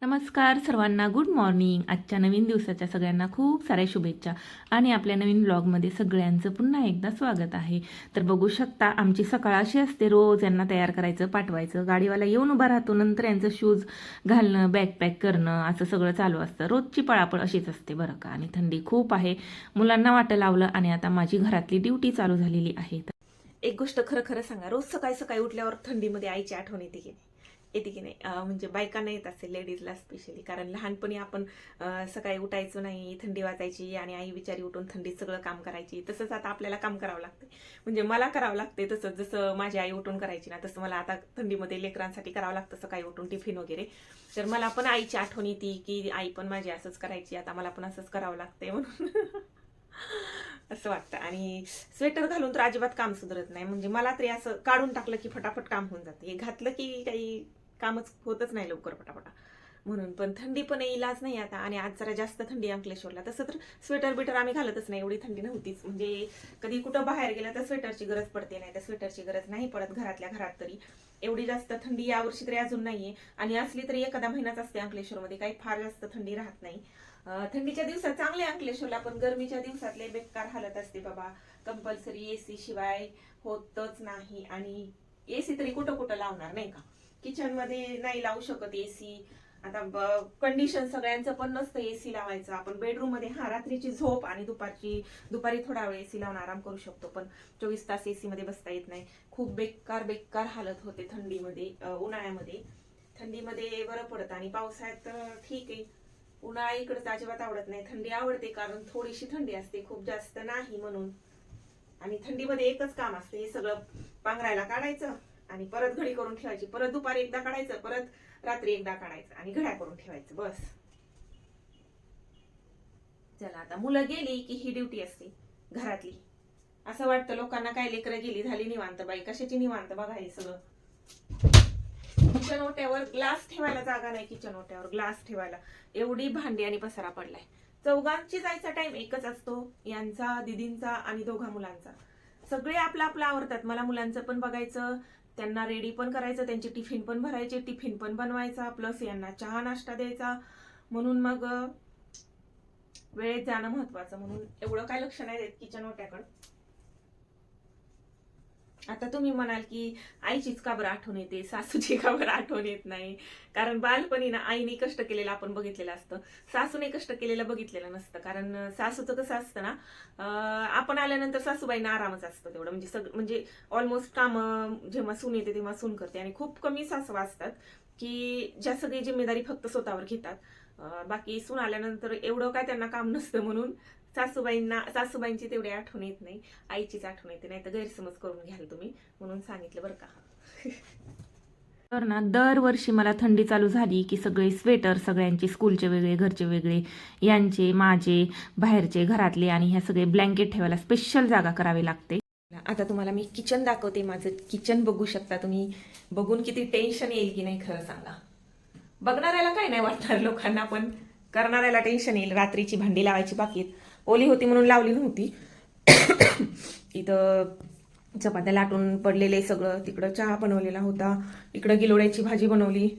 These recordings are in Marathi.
नमस्कार सर्वांना, गुड मॉर्निंग. आजच्या नवीन दिवसाच्या सगळ्यांना खूप साऱ्या शुभेच्छा आणि आपल्या नवीन ब्लॉगमध्ये सगळ्यांचं पुन्हा एकदा स्वागत आहे. तर बघू शकता आमची सकाळ अशी असते, रोज यांना तयार करायचं, पाठवायचं, गाडीवाला येऊन उभा राहतो, नंतर यांचं शूज घालणं, बॅग पॅक करणं, असं सगळं चालू असतं. रोजची पळापळ अशीच असते बरं का. आणि थंडी खूप आहे, मुलांना वाटं लावलं आणि आता माझी घरातली ड्युटी चालू झालेली आहे. एक गोष्ट खरं खरं सांगा, रोज सकाळी सकाळी उठल्यावर थंडीमध्ये आईची आठवण येते की नाही? येते की नाही? म्हणजे बायकांना येत असेल, लेडीजला स्पेशली. कारण लहानपणी आपण सकाळी उठायचो नाही, थंडी वाजायची आणि आई बिचारी उठून थंडीत सगळं काम करायची. तसंच आता आपल्याला काम करावं लागते, म्हणजे मला करावं लागते तसंच. जसं माझी आई उठून करायची ना, तसं मला आता थंडीमध्ये लेकरांसाठी करावं लागतं, सकाळी उठून टिफिन वगैरे. तर मला पण आईची आठवण येते की आई पण माझी असंच करायची, आता मला पण असंच करावं लागतंय म्हणून असं वाटतं. आणि स्वेटर घालून तर अजिबात काम सुधरत नाही. म्हणजे मला तरी असं काढून टाकलं की फटाफट काम होऊन जाते, हे घातलं की काही कामच होतच नाही लवकर पटापटा. म्हणून पण थंडी पण इलाज नाही आता. आणि आज जरा जास्त थंडी अंकलेश्वरला. तसं तर स्वेटर बिटर आम्ही घालतच नाही, एवढी थंडी नव्हतीच. म्हणजे कधी कुठं बाहेर गेलं तर स्वेटरची गरज पडते, नाही तर स्वेटरची गरज नाही पडत घरातल्या घरात तरी. एवढी जास्त थंडी यावर्षी तरी अजून नाहीये. आणि असली तरी एखादा महिनाच असते अंकलेश्वरमध्ये, काही फार जास्त थंडी राहत नाही. थंडीच्या दिवसात चांगले अंकलेश्वरला, पण गरमीच्या दिवसातले बेकार हालत असते बाबा. कंपल्सरी एसी शिवाय होतच नाही. आणि एसी तरी कुठं कुठं लावणार, नाही का? किचन मध्ये नाही लावू शकत एसी. आता कंडिशन सगळ्यांचं पण नसतं एसी लावायचं. आपण बेडरूम मध्ये रात्रीची झोप आणि दुपारी थोडा वेळ एसी लावून आराम करू शकतो, पण 24 तास एसी मध्ये बसता येत नाही. खूप बेकार बेकार हालत होते थंडीमध्ये. उन्हाळ्यामध्ये थंडीमध्ये बरं पडतं, आणि पावसाळ्यात ठीक आहे. उन्हाळा इकडचं अजिबात आवडत नाही. थंडी आवडते कारण थोडीशी थंडी असते, खूप जास्त नाही म्हणून. आणि थंडीमध्ये एकच काम असते, हे सगळं पांघरायला काढायचं आणि परत घडी करून ठेवायची, परत दुपारी एकदा काढायचं, परत रात्री एकदा काढायचं आणि घड्या करून ठेवायचं, बस. चला, आता मुलं गेली की ही ड्युटी असते घरातली. असं वाटतं लोकांना काय, लेकरं गेली झाली निवांत, बाई कशाची निवांत? बघा हे सगळं. किचन ओट्यावर ग्लास ठेवायला जागा नाही, किचन ओट्यावर ग्लास ठेवायला. एवढी भांडी आणि पसारा पडलाय. चौघांची जायचा टाइम एकच असतो, यांचा, दिदींचा आणि दोघा मुलांचा. सगळे आपलं आपलं आवरतात. मला मुलांचं पण बघायचं, त्यांना रेडी पण करायचं, त्यांची टिफिन पण भरायचे, टिफिन पण बनवायचा, प्लस यांना चहा नाश्ता द्यायचा. म्हणून मग वेळेत जाणं महत्वाचं, म्हणून एवढं काय लक्ष नाही देत किचन ओट्याकडं. आता तुम्ही म्हणाल की आईचीच का बरं आठवण येते, सासूची का बरं आठवण येत नाही? कारण बालपणी ना आईने कष्ट केलेलं आपण बघितलेलं असतं, सासूने कष्ट केलेलं बघितलेलं नसतं. कारण सासूचं कसं असतं ना, आपण आल्यानंतर सासूबाईंना आरामच असतं तेवढं. म्हणजे म्हणजे ऑलमोस्ट काम जेव्हा सून येते तेव्हा सून करते, आणि खूप कमी सासवा असतात की ज्या सगळी जिम्मेदारी फक्त स्वतःवर घेतात. बाकी सून आल्यानंतर एवढं काय त्यांना काम नसतं. म्हणून सासूबाईंची तेवढी आठवण येत नाही, आईचीच आठवण येते. नाही तर गैरसमज करून घ्याल तुम्ही, म्हणून सांगितलं बरं का. तर ना दरवर्षी मला थंडी चालू झाली की सगळे स्वेटर, सगळ्यांचे स्कूलचे वेगळे, घरचे वेगळे, यांचे, माझे, बाहेरचे, घरातले, आणि ह्या सगळे ब्लँकेट ठेवायला स्पेशल जागा करावी लागते. आता तुम्हाला मी किचन दाखवते. माझं किचन बघू शकता तुम्ही. बघून किती टेन्शन येईल की नाही खरं सांगा. बघणाऱ्याला काय नाही वाटणार लोकांना, पण करणाऱ्याला टेन्शन येईल. रात्रीची भांडी लावायची बाकी आहेत, ओली होती म्हणून लावली नव्हती. इथं चपात्या लाटून पडलेले सगळं, तिकडं चहा बनवलेला होता, इकडं गिलोड्याची भाजी बनवली.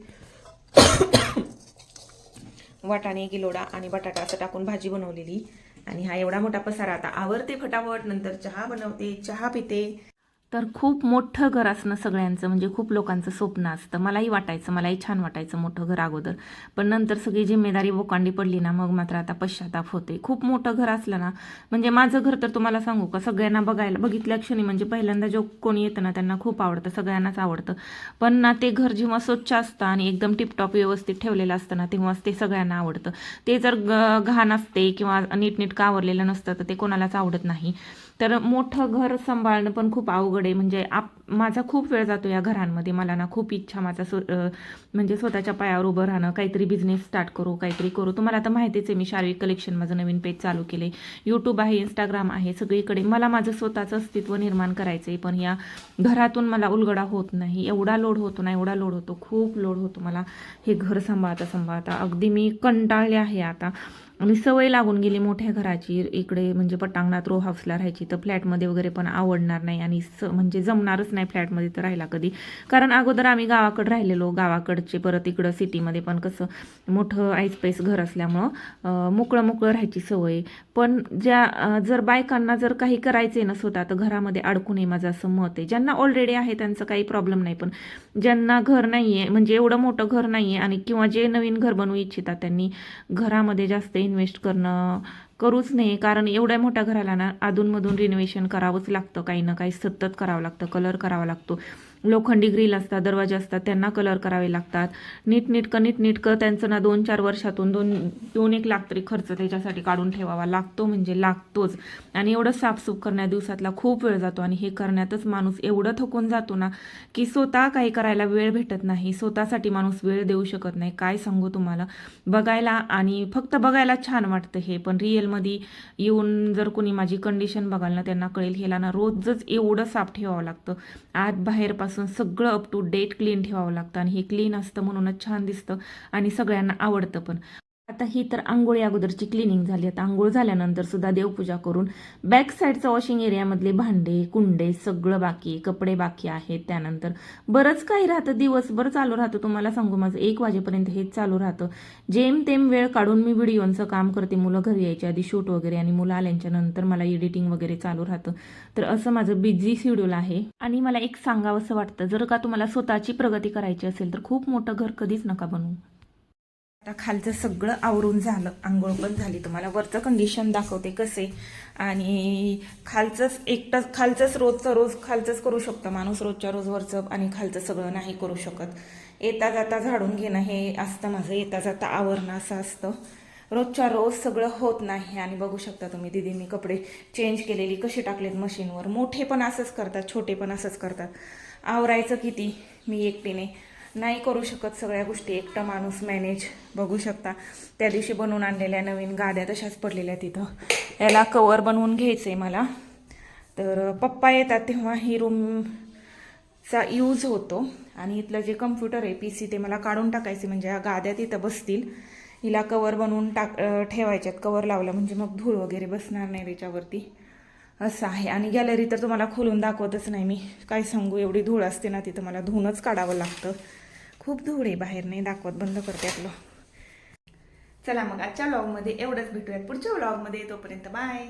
वाटाणे, गिलोडा आणि बटाटा असं टाकून भाजी बनवलेली. आणि हा एवढा मोठा पसारा. आता आवरते फटाफट, नंतर चहा बनवते, चहा पिते. तर खूप मोठं घर असणं सगळ्यांचं, म्हणजे खूप लोकांचं स्वप्न असतं. मलाही वाटायचं, मलाही छान वाटायचं मोठं घर अगोदर. पण नंतर सगळी जिम्मेदारी बोकांडी पडली ना, मग मात्र आता पश्चाताप होते. खूप मोठं घर असलं ना, म्हणजे माझं घर तर तुम्हाला सांगू का, सगळ्यांना बघितल्या क्षणी, म्हणजे पहिल्यांदा जो कोणी येतं ना त्यांना खूप आवडतं, सगळ्यांनाच आवडतं. पण ना ते घर जेव्हा स्वच्छ असतं आणि एकदम टिपटॉप व्यवस्थित ठेवलेलं असतं ना, तेव्हाच ते सगळ्यांना आवडतं. ते जर घाण असते किंवा नीटनीटकं आवरलेलं नसतं तर ते कोणालाच आवडत नाही. तर मोठं घर सांभाळणं पण खूप अवघड आहे. म्हणजे माझा खूप वेळ जातो या घरांमध्ये. मला ना खूप इच्छा, म्हणजे स्वतःच्या पायावर उभं राहणं, काहीतरी बिझनेस स्टार्ट करू, काहीतरी करू. तुम्हाला आता माहितीच आहे, मी शारीरिक कलेक्शन माझं नवीन पेज चालू केले, यूट्यूब आहे, इंस्टाग्राम आहे, सगळीकडे मला माझं स्वतःचं अस्तित्व निर्माण करायचं आहे. पण या घरातून मला उलगडा होत नाही. एवढा लोड होतो ना, एवढा लोड होतो, खूप लोड होतो मला हे घर सांभाळता. अगदी मी कंटाळले आहे आता. आणि सवय लागून गेली मोठ्या घराची, इकडे म्हणजे पटांगणात रो हाऊसला राहायची, तर फ्लॅटमध्ये वगैरे पण आवडणार नाही आणि म्हणजे जमणारच नाही फ्लॅटमध्ये तर राहायला कधी. कारण अगोदर आम्ही गावाकडे राहिलेलो, गावाकडचे परत इकडं सिटीमध्ये पण कसं मोठं ऐसपैस घर असल्यामुळं मोकळं मोकळं राहायची सवय. पण जर बायकांना जर काही करायचं आहे ना स्वतः, तर घरामध्ये अडकू नये, माझं असं मत आहे. ज्यांना ऑलरेडी आहे त्यांचं काही प्रॉब्लेम नाही, पण ज्यांना घर नाही आहे, म्हणजे एवढं मोठं घर नाही आहे, आणि किंवा जे नवीन घर बनवू इच्छितात त्यांनी घरामध्ये जास्त इन्व्हेस्ट करूच नये. कारण एवढ्या मोठ्या घराला ना अधूनमधून रिनोव्हेशन करावंच लागतं, काही ना काही सतत करावं लागतं, कलर करावा लागतो. लोखंडी ग्रिल असतात, दरवाजे असतात, त्यांना कलर करावे लागतात. नीटनेटकं त्यांचं ना 2-4 वर्षातून 2-1 लाख तरी खर्च त्याच्यासाठी काढून ठेवावा लागतो, म्हणजे लागतोच. आणि एवढं साफसूफ करण्या दिवसातला खूप वेळ जातो, आणि हे करण्यातच माणूस एवढं थकून जातो ना की स्वतः काही करायला वेळ भेटत नाही. स्वतःसाठी माणूस वेळ देऊ शकत नाही. काय सांगू तुम्हाला, बघायला आणि फक्त बघायला छान वाटतं हे, पण रिअलमध्ये येऊन जर कोणी माझी कंडिशन बघाल ना त्यांना कळेल. ह्याला ना रोजच एवढं साफ ठेवावं लागतं, आत बाहेरपासून सगळं अप टू डेट क्लीन ठेवावं लागतं. आणि हे क्लीन असतं म्हणूनच छान दिसतं आणि सगळ्यांना आवडतं पण. आता ही तर आंघोळी अगोदरची क्लिनिंग झाली. आता आंघोळ झाल्यानंतर सुद्धा देवपूजा करून बॅक साईडचं वॉशिंग एरियामधले भांडे कुंडे सगळं बाकी, कपडे बाकी आहेत. त्यानंतर बरंच काही राहतं, दिवसभर चालू राहतं. तुम्हाला सांगू, माझं 1 वाजेपर्यंत हेच चालू राहतं. जेमतेम वेळ काढून मी व्हिडिओचं काम करते, मुलं घरी यायच्या आधी शूट वगैरे, आणि मुलं आल्याच्या नंतर मला एडिटिंग वगैरे चालू राहतं. तर असं माझं बिझी शेड्यूल आहे. आणि मला एक सांगावंसं वाटतं, जर का तुम्हाला स्वतःची प्रगती करायची असेल तर खूप मोठं घर कधीच नका बनवू. आता खालचं सगळं आवरून झालं, आंघोळ पण झाली. तुम्हाला वरचं कंडिशन दाखवते कसे. आणि खालचंच रोजचं रोज खालचंच करू शकतं माणूस, रोजच्या रोज वरचं आणि खालचं सगळं नाही करू शकत. येता जाता झाडून घेणं हे असतं माझं, येता जाता आवरणं असं असतं. रोजच्या रोज सगळं होत नाही. आणि बघू शकता तुम्ही, दीदींनी कपडे चेंज केलेली कशी टाकलेत मशीनवर. मोठे पण असंच करतात, छोटे पण असंच करतात. आवरायचं किती, मी एकटीने नाही करू शकत सगळ्या गोष्टी, एकटा माणूस मॅनेज. बघू शकता त्या दिवशी बनवून आणलेल्या नवीन गाद्या तशाच पडलेल्या तिथं. याला कवर बनवून घ्यायचं आहे मला. तर पप्पा येतात तेव्हा ही रूमचा यूज होतो. आणि इथलं जे कम्प्युटर आहे PC ते मला काढून टाकायचे, म्हणजे या गाद्या तिथं बसतील. हिला कवर बनवून ठेवायच्यात. कवर लावलं म्हणजे मग धूळ वगैरे बसणार नाही त्याच्यावरती, असं आहे. आणि गॅलरी तर तुम्हाला खोलून दाखवतच नाही मी, काय सांगू, एवढी धूळ असते ना तिथं, मला धुवूनच काढावं लागतं. खूप धूळ आहे, बाहेर नाही दाखवत, बंद करते आपलं. चला मग आजच्या व्लॉगमध्ये एवढंच, भेटूयात पुढच्या व्लॉगमध्ये. तोपर्यंत बाय.